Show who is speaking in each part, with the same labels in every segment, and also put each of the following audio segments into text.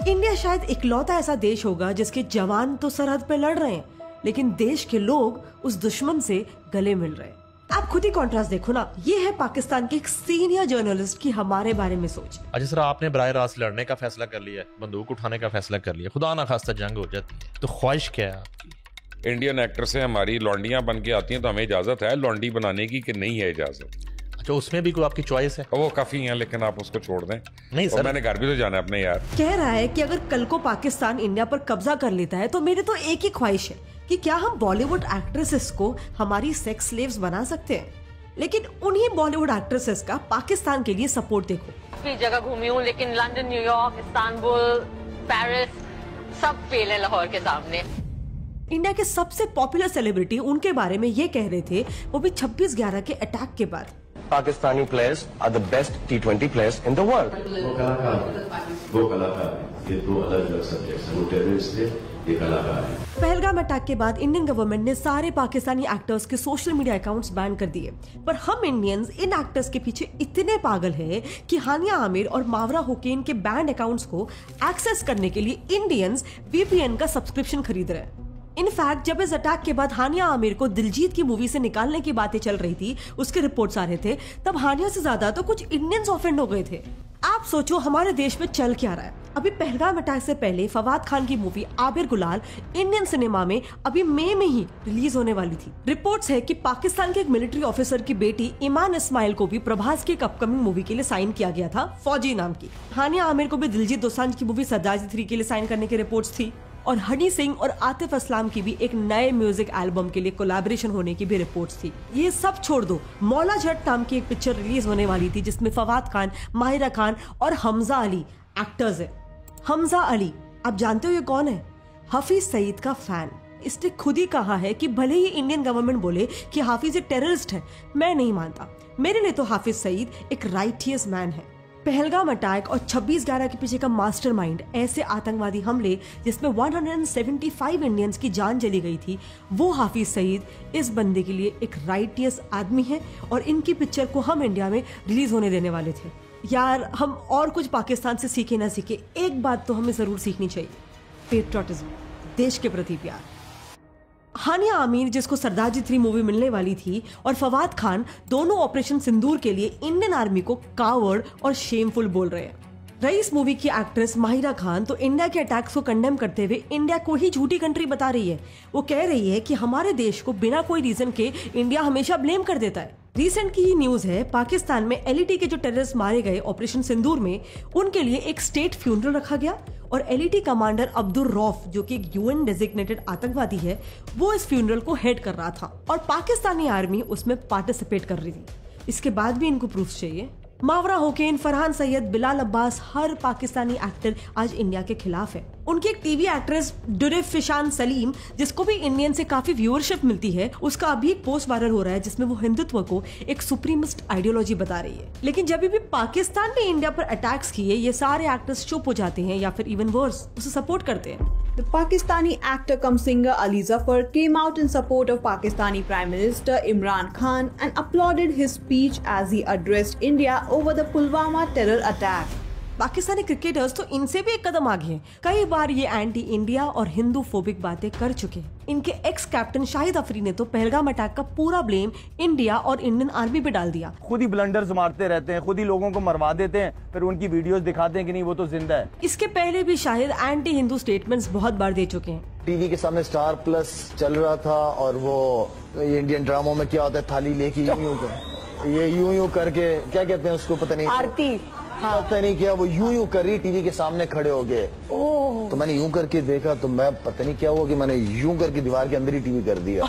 Speaker 1: India शायद इकलौता ऐसा देश होगा जिसके जवान तो सरहद पे लड़ रहे हैं, लेकिन देश के लोग उस दुश्मन से गले मिल रहे हैं। आप खुद ही कॉन्ट्रास्ट देखो ना। ये है पाकिस्तान के एक सीनियर जर्नलिस्ट की हमारे बारे में सोच।
Speaker 2: अच्छा सर, आपने बराह रास्त लड़ने का फैसला कर लिया, बंदूक उठाने का फैसला कर लिया, खुदा ना खास्ता जंग हो जाती है, तो ख्वाहिश क्या है आपकी?
Speaker 3: इंडियन एक्टर से हमारी लौंडियां बन के आती हैं तो हमें इजाजत है लौंडी बनाने की कि नहीं है इजाजत?
Speaker 2: अच्छा, उसमें भी कोई आपकी चॉइस है?
Speaker 3: वो काफी है, लेकिन आप उसको छोड़ दें।
Speaker 2: नहीं सर,
Speaker 3: मैंने घर भी तो जाना है अपने यार।
Speaker 1: कह रहा है कि अगर कल को पाकिस्तान इंडिया पर कब्जा कर लेता है तो मेरे तो एक ही ख्वाहिश है कि क्या हम बॉलीवुड एक्ट्रेसेस को हमारी सेक्स स्लेव्स बना सकते हैं। लेकिन उन्हीं बॉलीवुड एक्ट्रेसेस का पाकिस्तान के लिए सपोर्ट देखो।
Speaker 4: काफी जगह घूमी हूँ, लेकिन लंदन, न्यूयॉर्क, इस्तांबुल, पेरिस सब फेल है लाहौर के सामने।
Speaker 1: इंडिया के सबसे पॉपुलर सेलिब्रिटी उनके बारे में ये कह रहे थे, वो भी 26/11 के अटैक के बाद।
Speaker 5: Pakistani players are the best T20 players in the world.
Speaker 6: वो कलाकार ये दो अलग-अलग सब्जेक्ट्स हैं, वो टेररिस्ट थे, ये कलाकार हैं।
Speaker 1: पहलगाम अटैक के बाद इंडियन गवर्नमेंट ने सारे पाकिस्तानी एक्टर्स के सोशल मीडिया अकाउंट्स बैन कर दिए, पर हम इंडियंस इन एक्टर्स के पीछे इतने पागल हैं कि हानिया आमिर और मावरा हुसैन के बैंड अकाउंट्स को एक्सेस करने के लिए इंडियंस VPN का सब्सक्रिप्शन खरीद रहे हैं। इनफैक्ट जब इस अटैक के बाद हानिया आमिर को दिलजीत की मूवी से निकालने की बातें चल रही थी, उसके रिपोर्ट्स आ रहे थे, तब हानिया से ज्यादा तो कुछ इंडियंस ऑफेंड हो गए थे। आप सोचो हमारे देश में चल क्या रहा है। अभी पहलगाम अटैक से पहले फवाद खान की मूवी आबिर गुलाल इंडियन सिनेमा में अभी मई में ही रिलीज होने वाली थी। रिपोर्ट्स है कि पाकिस्तान के एक मिलिट्री ऑफिसर की बेटी ईमान इस्माइल को भी प्रभास की एक अपकमिंग मूवी के लिए साइन किया गया था, फौजी नाम की। हानिया आमिर को भी दिलजीत दोसांझ की मूवी सरदार जी 3 के लिए साइन करने की रिपोर्ट्स थी, और हनी सिंह और आतिफ असलाम की भी एक नए म्यूजिक एल्बम के लिए कोलैबोरेशन होने की भी रिपोर्ट्स थी। ये सब छोड़ दो, मौला जट नाम की एक पिक्चर रिलीज होने वाली थी जिसमें फवाद खान, माहिरा खान और हमजा अली एक्टर्स है। हमजा अली आप जानते हो ये कौन है? हाफिज सईद का फैन। इसने खुद ही कहा है कि भले ही इंडियन गवर्नमेंट बोले कि हाफिज एक टेररिस्ट है, मैं नहीं मानता। मेरे लिए तो हाफिज सईद एक राइटियस मैन है। पहलगाम अटैक और 26/11 के पीछे का मास्टरमाइंड, ऐसे आतंकवादी हमले जिसमें 175 इंडियंस की जान चली गई थी, वो हाफिज सईद इस बंदे के लिए एक राइटियस आदमी है और इनकी पिक्चर को हम इंडिया में रिलीज होने देने वाले थे। यार हम और कुछ पाकिस्तान से सीखे ना सीखे, एक बात तो हमें जरूर सीखनी चाहिए, पेट्रियटिज्म, देश के प्रति प्यार। हानिया आमिर जिसको सरदार जी 3 मूवी मिलने वाली थी, और फवाद खान दोनों ऑपरेशन सिंदूर के लिए इंडियन आर्मी को कावर्ड और शेमफुल बोल रहे हैं। रईस मूवी की एक्ट्रेस माहिरा खान तो इंडिया के अटैक्स को कंडेम करते हुए इंडिया को ही झूठी कंट्री बता रही है। वो कह रही है कि हमारे देश को बिना कोई रीजन के इंडिया हमेशा ब्लेम कर देता है। रिसेंट की ही न्यूज है, पाकिस्तान में LET के जो टेररिस्ट मारे गए ऑपरेशन सिंदूर में, उनके लिए एक स्टेट फ्यूनरल रखा गया और LET कमांडर अब्दुल रौफ जो कि एक UN डेजिग्नेटेड आतंकवादी है, वो इस फ्यूनरल को हेड कर रहा था और पाकिस्तानी आर्मी उसमें पार्टिसिपेट कर रही थी। इसके बाद भी इनको प्रूफ चाहिए। मावरा हुसैन, फरहान सैयद, बिलाल अब्बास, हर पाकिस्तानी एक्टर आज इंडिया के खिलाफ है। उनकी एक टीवी एक्ट्रेस दुरेफ फिशान सलीम, जिसको भी इंडियन से काफी व्यूअरशिप मिलती है, उसका अभी एक पोस्ट वायरल हो रहा है जिसमें वो हिंदुत्व को एक सुप्रीमिस्ट आइडियोलॉजी बता रही है। लेकिन जब भी पाकिस्तान ने इंडिया पर अटैक्स किए, ये सारे एक्टर्स चुप हो जाते हैं या फिर इवन वर्स उसे सपोर्ट करते हैं।
Speaker 7: The Pakistani actor cum singer Ali Zafar came out in support of Pakistani Prime Minister Imran Khan and applauded his speech as he addressed India over the Pulwama terror attack.
Speaker 1: Pakistani cricketers तो इनसे भी एक कदम आगे हैं। कई बार ये anti India और Hindu phobic बातें कर चुके हैं। इनके एक्स कैप्टन शाहिद अफरी ने तो पहलगाम अटैक का पूरा ब्लेम इंडिया और इंडियन आर्मी पे डाल दिया।
Speaker 8: खुद ही ब्लंडर्स मारते रहते हैं, खुद ही लोगों को मरवा देते हैं, फिर उनकी वीडियोस दिखाते हैं कि नहीं वो तो जिंदा है।
Speaker 1: इसके पहले भी शाहिद एंटी हिंदू स्टेटमेंट्स बहुत बार दे चुके हैं।
Speaker 9: टीवी के सामने स्टार प्लस चल रहा था और वो इंडियन ड्रामों में क्या होता है, थाली लेके यूं करके क्या कहते हैं उसको, पता नहीं, आरती, पता नहीं क्या, वो यूं कर रही टीवी के सामने खड़े हो गए। तो मैंने यूं करके देखा तो मैं पता नहीं क्या हुआ कि मैंने यूं करके दीवार के अंदर ही टीवी कर दिया।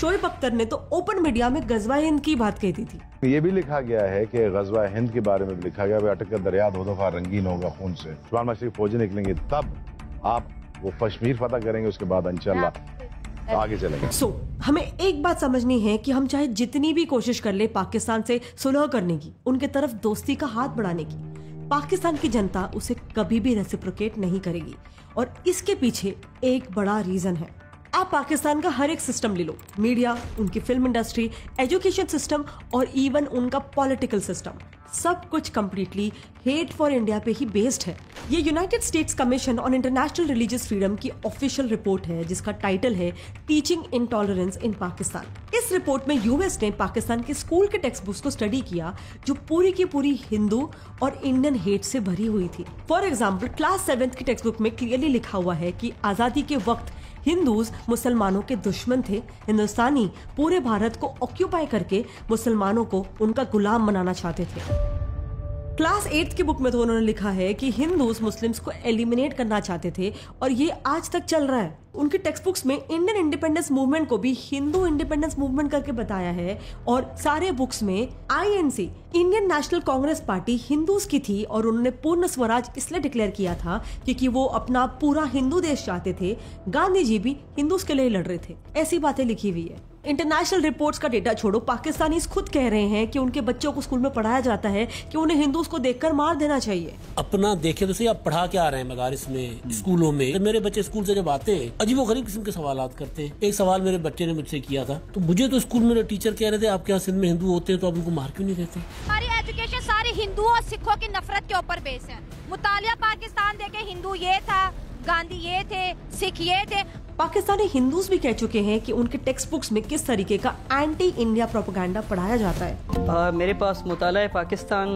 Speaker 1: शोएब अख्तर ने तो ओपन मीडिया में गजवा हिंद की बात कही थी।
Speaker 6: ये भी लिखा गया है कि गजवा हिंद के बारे में भी लिखा गया, अटक कर दरिया दो दफा रंगीन होगा खून से, शुमाल मशरिक फौजी निकलेंगे तब आप वो कश्मीर फतह करेंगे, उसके बाद इंशाल्लाह आगे चलेंगे।
Speaker 1: हमें एक बात समझनी है कि हम चाहे जितनी भी कोशिश कर ले पाकिस्तान से सुलह करने की, उनके तरफ दोस्ती का हाथ बढ़ाने की, पाकिस्तान की जनता उसे कभी भी रेसिप्रोकेट नहीं करेगी। और इसके पीछे एक बड़ा रीजन है, आप पाकिस्तान का हर एक सिस्टम ले लो, मीडिया, उनकी फिल्म इंडस्ट्री, एजुकेशन सिस्टम और इवन उनका पॉलिटिकल सिस्टम, सब कुछ कंप्लीटली हेट फॉर इंडिया पे ही बेस्ड है। ये United states commission on international religious freedom की ऑफिशियल रिपोर्ट है जिसका टाइटल है टीचिंग इंटॉलरेंस इन पाकिस्तान। इस रिपोर्ट में यूएस ने पाकिस्तान के स्कूल के टेक्स्ट बुक्स को स्टडी किया जो पूरी की पूरी हिंदू और इंडियन हेट से भरी हुई थी। फॉर एग्जाम्पल क्लास 7 की टेक्स्ट बुक में क्लियरली लिखा हुआ है कि आजादी के वक्त हिंदूज मुसलमानों के दुश्मन थे, हिंदुस्तानी पूरे भारत को ऑक्यूपाई करके मुसलमानों को उनका गुलाम बनाना चाहते थे। क्लास 8 की बुक में तो उन्होंने लिखा है कि हिंदूज मुस्लिम्स को एलिमिनेट करना चाहते थे और ये आज तक चल रहा है। उनकी टेक्स्ट बुक्स में इंडियन इंडिपेंडेंस मूवमेंट को भी हिंदू इंडिपेंडेंस मूवमेंट करके बताया है और सारे बुक्स में INC Indian national Congress party Hindus की थी और उन्होंने पूर्ण स्वराज इसलिए डिक्लेयर किया था क्योंकि वो अपना पूरा हिंदू देश चाहते थे। गांधी जी भी हिंदूज के लिए लड़ रहे थे। ऐसी बातें लिखी हुई है। इंटरनेशनल रिपोर्ट्स का डेटा छोड़ो, पाकिस्तानीज खुद कह रहे हैं कि उनके बच्चों को स्कूल में पढ़ाया जाता है कि उन्हें हिंदूज को देखकर मार देना चाहिए।
Speaker 10: अपना देखे तो सही, आप पढ़ा के आ रहे हैं मदारिस में, स्कूलों में। मेरे बच्चे स्कूल से जब आते हैं अजीबो गरीब किस्म के सवाल करते हैं। एक सवाल मेरे बच्चे ने मुझसे किया था, तो मुझे तो स्कूल में टीचर कह रहे थे आपके यहाँ सिंध में हिंदू होते हैं तो आप उनको मार क्यों नहीं देते।
Speaker 11: हमारी एजुकेशन सारी हिंदू और सिखों की नफरत के ऊपर बेस है। मुतालिया पाकिस्तान देखे हिंदू ये था, गांधी ये थे, सिख ये थे।
Speaker 1: पाकिस्तानी हिंदूज भी कह चुके हैं कि उनके टेक्स्ट बुक्स में किस तरीके का एंटी इंडिया प्रोपेगेंडा पढ़ाया जाता है।
Speaker 12: मेरे पास मुताला पाकिस्तान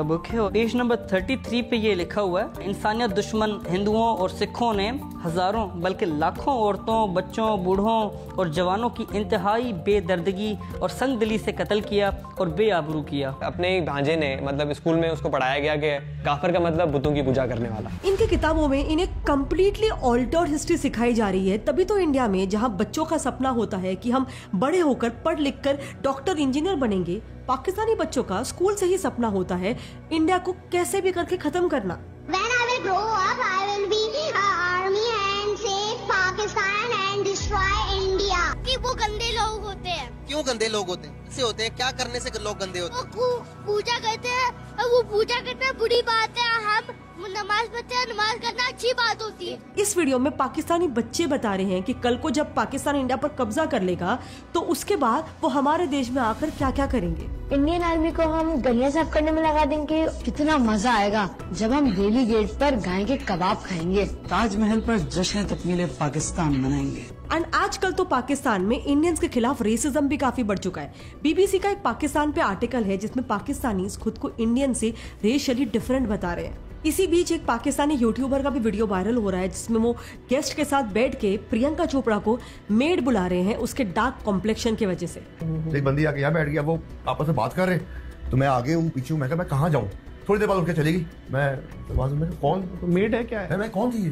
Speaker 12: बुक है और पेज नंबर 33 पे ये लिखा हुआ है, इंसानियत दुश्मन हिंदुओं और सिखों ने हजारों बल्कि लाखों औरतों, बच्चों, बूढ़ों और जवानों की इंतहाई बेदर्दगी और संगदिली से कत्ल किया और बेआबरू किया।
Speaker 13: अपने भांजे ने मतलब स्कूल में उसको पढ़ाया गया कि काफिर का मतलब बुतों की पूजा करने वाला।
Speaker 1: इनकी किताबों में इन्हें कम्प्लीटली ऑल्टर्ड हिस्ट्री सिखाई जा रही है। तभी तो इंडिया में जहां बच्चों का सपना होता है कि हम बड़े होकर पढ़ लिख कर डॉक्टर इंजीनियर बनेंगे, पाकिस्तानी बच्चों का स्कूल से ही सपना होता है इंडिया को कैसे भी करके खत्म करना।
Speaker 14: When I will grow up, I will be army and save Pakistan and destroy India. कि वो गंदे लोग होते हैं।
Speaker 15: क्यों गंदे लोग होते हैं? कैसे होते हैं? क्या करने से लोग गंदे होते हैं?
Speaker 14: वो पूजा करते हैं, वो पूजा करते हैं, बुरी बात है। हम नमाज पढ़ते हैं, नमाज करना अच्छी बात होती है।
Speaker 1: इस वीडियो में पाकिस्तानी बच्चे बता रहे हैं कि कल को जब पाकिस्तान इंडिया पर कब्जा कर लेगा तो उसके बाद वो हमारे देश में आकर क्या क्या करेंगे।
Speaker 16: इंडियन आर्मी को हम गलियां साफ करने में लगा देंगे। कितना मजा आएगा जब हम दिल्ली गेट पर गाय के कबाब खाएंगे,
Speaker 17: ताजमहल पर जश्न तकमील पाकिस्तान मनाएंगे।
Speaker 1: एंड आजकल तो पाकिस्तान में इंडियंस के खिलाफ रेसिज्म भी काफी बढ़ चुका है। BBC का एक पाकिस्तान पे आर्टिकल है जिसमें पाकिस्तानी खुद को इंडियन से रेशियली डिफरेंट बता रहे हैं। इसी बीच एक पाकिस्तानी यूट्यूबर का भी वीडियो वायरल हो रहा है जिसमें वो गेस्ट के साथ बैठ के प्रियंका चोपड़ा को मेड बुला रहे हैं उसके डार्क कॉम्प्लेक्शन की वजह से।
Speaker 18: एक बंदी आके यहाँ बैठ गया, वो आपस में बात कर रहे, तो मैं आगे हूँ पीछे हूँ, मैं कहा मैं कहाँ जाऊँ। थोड़ी देर बाद उठ के चलेगी, मैं कौन मेड है क्या है, मैं कौन थी?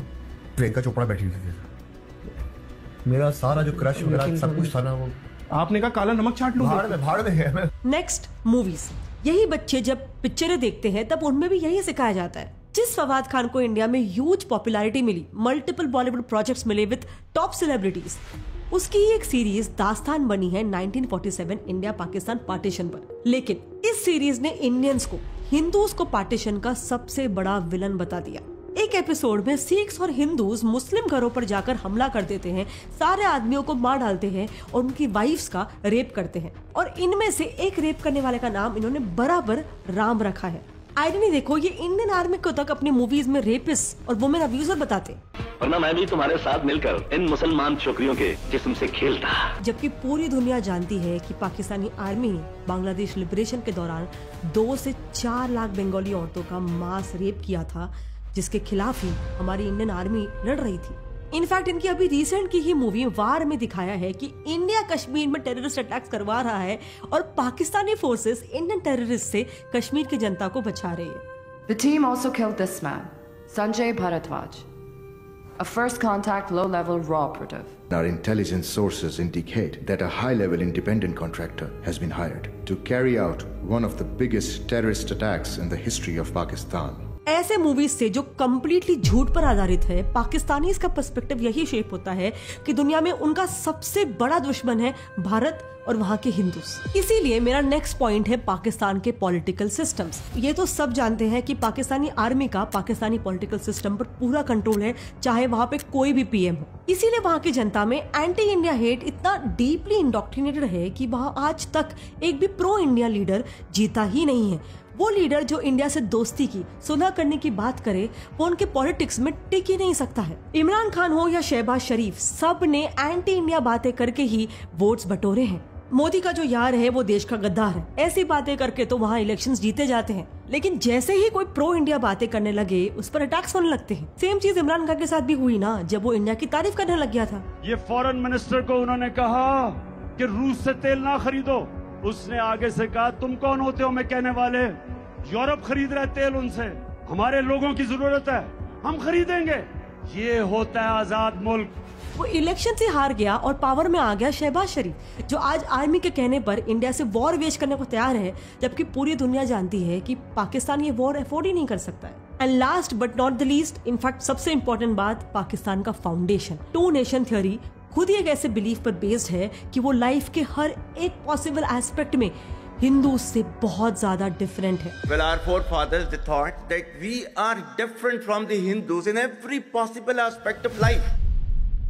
Speaker 18: प्रियंका चोपड़ा बैठी हुई थी। मेरा सारा जो क्रश वगैरह सब कुछ था ना, वो आपने कहा काला नमक चाट लूं, भाड़ में है।
Speaker 1: Next movies. यही बच्चे जब पिक्चरें देखते हैं तब उनमें भी यही सिखाया जाता है। जिस फवाद खान को इंडिया में ह्यूज पॉपुलैरिटी मिली, मल्टीपल बॉलीवुड प्रोजेक्ट्स मिले विद टॉप सेलिब्रिटीज, उसकी एक सीरीज दास्तान बनी है 1947 इंडिया पाकिस्तान पार्टीशन पर। लेकिन इस सीरीज ने इंडियंस को, हिंदूज को पार्टीशन का सबसे बड़ा विलन बता दिया। एक एपिसोड में सिख्स और हिंदूज मुस्लिम घरों पर जाकर हमला कर देते हैं, सारे आदमियों को मार डालते हैं और उनकी वाइफ्स का रेप करते हैं। और इनमें से एक रेप करने वाले का नाम इन्होंने बराबर राम रखा है। आइडिया देखो, ये इंडियन आर्मी को तक अपनी मूवीज में रेपिस्ट और वुमेन अब्यूजर बताते।
Speaker 19: वरना मैं भी तुम्हारे साथ मिलकर इन मुसलमान छोकरियों के जिस्म से खेलता।
Speaker 1: जबकि पूरी दुनिया जानती है कि पाकिस्तानी आर्मी ने बांग्लादेश लिबरेशन के दौरान 2 से 4 लाख बंगाली औरतों का मास रेप किया था, जिसके खिलाफ ही हमारी इंडियन आर्मी लड़ रही थी। इनफैक्ट इनकी अभी रिसेंट की ही मूवी वार में दिखाया है कि इंडिया कश्मीर में टेररिस्ट अटैक्स करवा रहा है और पाकिस्तानी फोर्सेस इंडियन टेररिस्ट से कश्मीर की जनता को बचा रही है।
Speaker 20: The team also killed this man, Sanjay Bharadwaj, a first contact low-level raw operative.
Speaker 21: Our intelligence sources indicate that a high-level independent contractor has been hired to carry out one of the biggest terrorist attacks in the history of Pakistan.
Speaker 1: ऐसे movies से जो completely झूठ पर आधारित है, Pakistanis का perspective यही shape होता है कि दुनिया में उनका सबसे बड़ा दुश्मन है भारत और वहाँ के हिंदूस। इसीलिए मेरा नेक्स्ट पॉइंट है पाकिस्तान के पॉलिटिकल सिस्टम्स। ये तो सब जानते हैं कि पाकिस्तानी आर्मी का पाकिस्तानी पॉलिटिकल सिस्टम पर पूरा कंट्रोल है, चाहे वहाँ पे कोई भी पीएम हो। इसीलिए वहाँ की जनता में एंटी इंडिया हेट इतना डीपली इंडोक्ट्रिनेटेड है कि वहाँ आज तक एक भी प्रो इंडिया लीडर जीता ही नहीं है। वो लीडर जो इंडिया से दोस्ती की, सुलह करने की बात करे, वो उनके पॉलिटिक्स में टिक ही नहीं सकता है। इमरान खान हो या शहबाज शरीफ, सब ने एंटी इंडिया बातें करके ही वोट्स बटोरे हैं। मोदी का जो यार है वो देश का गद्दार है, ऐसी बातें करके तो वहाँ इलेक्शंस जीते जाते हैं, लेकिन जैसे ही कोई प्रो इंडिया बातें करने लगे उस पर अटैक्स होने लगते हैं। सेम चीज इमरान खान के साथ भी हुई ना, जब वो इंडिया की तारीफ करने लग गया था।
Speaker 2: ये फॉरेन मिनिस्टर को उन्होंने कहा कि रूस से तेल ना खरीदो, उसने आगे से कहा तुम कौन होते हो मैं कहने वाले, यूरोप खरीद रहे तेल उनसे, हमारे लोगों की जरूरत है, हम खरीदेंगे। ये होता है आजाद मुल्क।
Speaker 1: वो इलेक्शन से हार गया और पावर में आ गया शहबाज शरीफ, जो आज आर्मी के कहने पर इंडिया से वॉर वेज करने को तैयार है, जबकि पूरी दुनिया जानती है कि पाकिस्तान ये वॉर अफोर्ड ही नहीं कर सकता है। And last but not the least, in fact सबसे इंपॉर्टेंट बात, पाकिस्तान का फाउंडेशन, टू नेशन थ्योरी, खुद ही एक ऐसे बिलीफ पर बेस्ड है कि वो लाइफ के हर एक पॉसिबल एस्पेक्ट में हिंदू से बहुत ज्यादा डिफरेंट है।
Speaker 22: Well, our forefathers they thought that we are different from the Hindus in every possible aspect of life.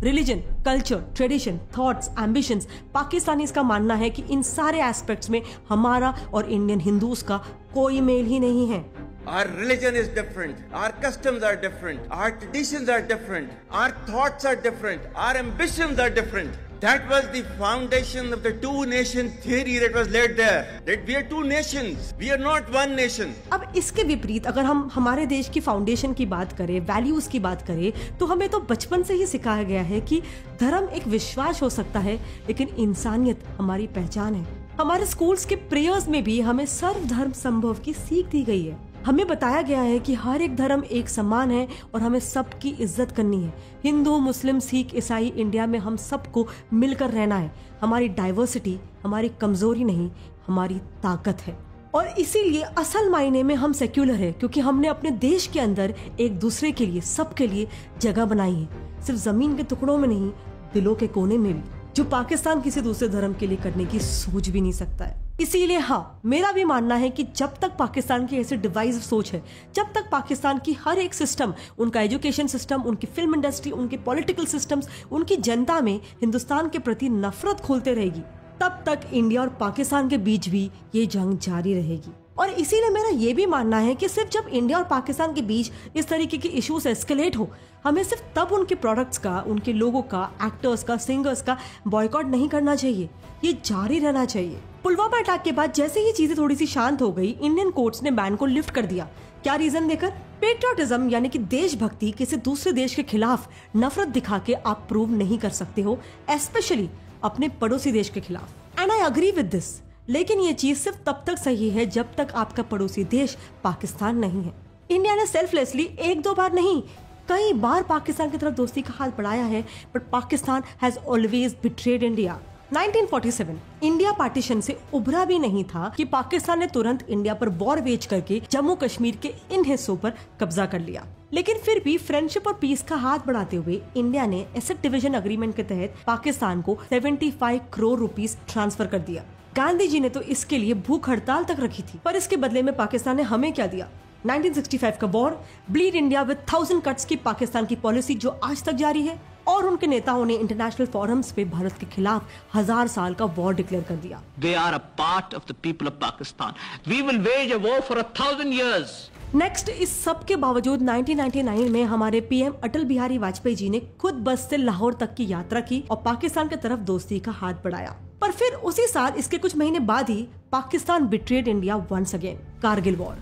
Speaker 1: Religion, culture, tradition, thoughts, ambitions, Pakistanis का मानना है कि इन सारे एस्पेक्ट्स में हमारा और इंडियन हिंदूज का कोई मेल ही नहीं है।
Speaker 22: Our religion is different, our customs are different, our traditions are different, our thoughts are different, our ambitions are different. That was the foundation of the two nation theory that was laid there. That we are two nations, we are not one nation.
Speaker 1: अब इसके विपरीत अगर हम हमारे देश की foundation की बात करें, वैल्यूज की बात करें, तो हमें तो बचपन से ही सिखाया गया है कि धर्म एक विश्वास हो सकता है, लेकिन इंसानियत हमारी पहचान है। हमारे स्कूल्स के प्रेयर्स में भी हमें सर्वधर्म संभव की सीख दी गई है। हमें बताया गया है कि हर एक धर्म एक समान है और हमें सबकी इज्जत करनी है। हिंदू, मुस्लिम, सिख, ईसाई, इंडिया में हम सबको मिलकर रहना है। हमारी डाइवर्सिटी हमारी कमजोरी नहीं, हमारी ताकत है। और इसीलिए असल मायने में हम सेक्युलर है, क्योंकि हमने अपने देश के अंदर एक दूसरे के लिए, सबके लिए जगह बनाई है, सिर्फ जमीन के टुकड़ों में नहीं, दिलों के कोने में भी, जो पाकिस्तान किसी दूसरे धर्म के लिए करने की सोच भी नहीं सकता है। इसीलिए हाँ, मेरा भी मानना है कि जब तक पाकिस्तान की ऐसी डिवाइसिव सोच है, जब तक पाकिस्तान की हर एक सिस्टम, उनका एजुकेशन सिस्टम, उनकी फिल्म इंडस्ट्री, उनके पॉलिटिकल सिस्टम्स, उनकी जनता में हिंदुस्तान के प्रति नफरत खोलते रहेगी, तब तक इंडिया और पाकिस्तान के बीच भी ये जंग जारी रहेगी। और इसीलिए मेरा ये भी मानना है कि सिर्फ जब इंडिया और पाकिस्तान के बीच इस तरीके के इश्यूज एस्केलेट हो, हमें सिर्फ तब उनके प्रोडक्ट्स का, उनके लोगों का, एक्टर्स का, सिंगर्स का बॉयकॉट नहीं करना चाहिए, ये जारी रहना चाहिए। पुलवामा अटैक के बाद जैसे ही चीजें थोड़ी सी शांत हो गई, इंडियन कोर्ट्स ने बैन को लिफ्ट कर दिया। क्या रीजन देकर? पेट्रियोटिज्म यानी कि देशभक्ति किसी दूसरे देश के खिलाफ नफरत दिखा के आप प्रूव नहीं कर सकते हो, स्पेशली अपने पड़ोसी देश के खिलाफ। And I agree with this, लेकिन ये चीज सिर्फ तब तक सही है जब तक आपका पड़ोसी देश पाकिस्तान नहीं है। इंडिया ने सेल्फलेसली एक दो बार नहीं, कई बार पाकिस्तान की तरफ दोस्ती का हाथ बढ़ाया है, but Pakistan has always betrayed India. 1947 India partition से उभरा भी नहीं था कि पाकिस्तान ने तुरंत इंडिया पर वॉर वेज करके जम्मू कश्मीर के इन हिस्सों पर कब्जा कर लिया। लेकिन फिर भी फ्रेंडशिप और पीस का हाथ बढ़ाते हुए इंडिया ने एसेट डिवीजन अग्रीमेंट के तहत पाकिस्तान को 75 करोड़ रुपीस ट्रांसफर कर दिया। गांधी जी ने तो इसके लिए भूख हड़ताल तक रखी थी, पर इसके बदले में पाकिस्तान ने हमें क्या दिया? 1965 का war, bleed India with 1000 cuts की पाकिस्तान की पॉलिसी जो आज तक जारी है, और उनके नेताओं ने इंटरनेशनल फोरम्स पे भारत के खिलाफ 1000 साल का वॉर डिक्लेयर कर दिया।
Speaker 23: They are a part of the people of Pakistan. We will wage a war for 1000 years.
Speaker 1: Next, इस सब के बावजूद 1999 में हमारे पीएम अटल बिहारी वाजपेयी जी ने खुद बस से लाहौर तक की यात्रा की और पाकिस्तान की तरफ दोस्ती का हाथ बढ़ाया। पर फिर उसी साल इसके कुछ महीने बाद ही Pakistan betrayed India once again, Kargil war.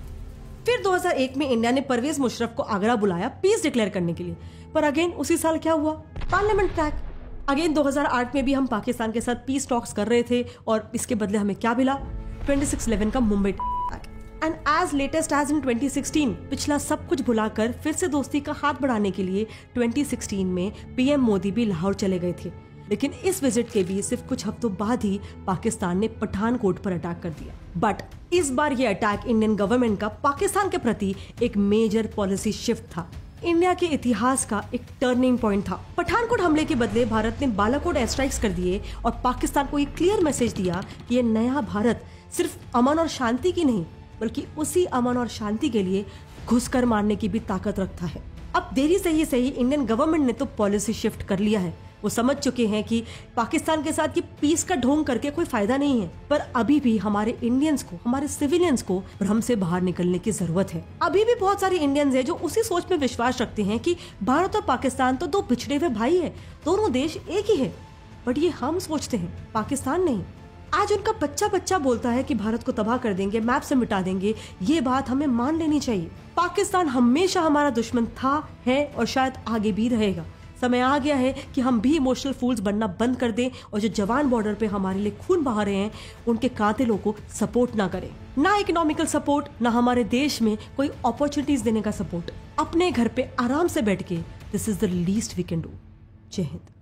Speaker 1: फिर 2001 में इंडिया ने परवेज मुशर्रफ को आगरा बुलाया पीस डिक्लेयर करने के लिए, पर अगेन उसी साल क्या हुआ? Parliament attack. अगेन 2008 में भी हम पाकिस्तान के साथ पीस टॉक्स कर रहे थे और इसके बदले हमें क्या मिला? 26/11 का Mumbai attack. And as latest as in 2016 पिछला सब कुछ भुलाकर फिर से दोस्ती का हाथ बढ़ाने के लिए 2016 में पीएम मोदी भी लाहौर चले गए थे। लेकिन इस विजिट के भी सिर्फ कुछ हफ्तों बाद ही पाकिस्तान ने पठानकोट पर अटैक कर दिया। बट इस बार ये अटैक इंडियन गवर्नमेंट का पाकिस्तान के प्रति एक मेजर पॉलिसी शिफ्ट था, इंडिया के इतिहास का एक टर्निंग पॉइंट था। पठानकोट हमले के बदले भारत ने बालाकोट एयर स्ट्राइक्स कर दिए और पाकिस्तान को एक क्लियर मैसेज दिया कि ये नया भारत सिर्फ अमन और शांति की नहीं बल्कि उसी अमन और शांति के लिए घुसकर मारने की भी ताकत रखता है। अब देरी से ही सही इंडियन गवर्नमेंट ने तो पॉलिसी शिफ्ट कर लिया है। वो समझ चुके हैं कि पाकिस्तान के साथ ये पीस का ढोंग करके कोई फायदा नहीं है, पर अभी भी हमारे इंडियंस को, हमारे सिविलियंस को भ्रम से बाहर निकलने की जरूरत है। अभी भी बहुत सारे इंडियंस हैं जो उसी सोच में विश्वास रखते हैं कि भारत और पाकिस्तान तो दो बिछड़े हुए भाई है, दोनों देश एक ही है। बट ये हम सोचते हैं, पाकिस्तान नहीं। आज उनका बच्चा बोलता है कि भारत को तबाह कर देंगे, मैप से मिटा देंगे। ये बात हमें मान लेनी चाहिए। पाकिस्तान हमेशा हमारा दुश्मन था, है और शायद आगे भी रहेगा। समय आ गया है कि हम भी इमोशनल फूल्स बनना बंद कर दें और जो जवान बॉर्डर पे हमारे लिए खून बहा रहे हैं उनके कातिलों को सपोर्ट ना करें। ना इकोनॉमिकल सपोर्ट, ना हमारे देश में कोई अपॉर्चुनिटीज देने का सपोर्ट। अपने घर पे आराम से बैठ के this is the least we can do. जय हिंद।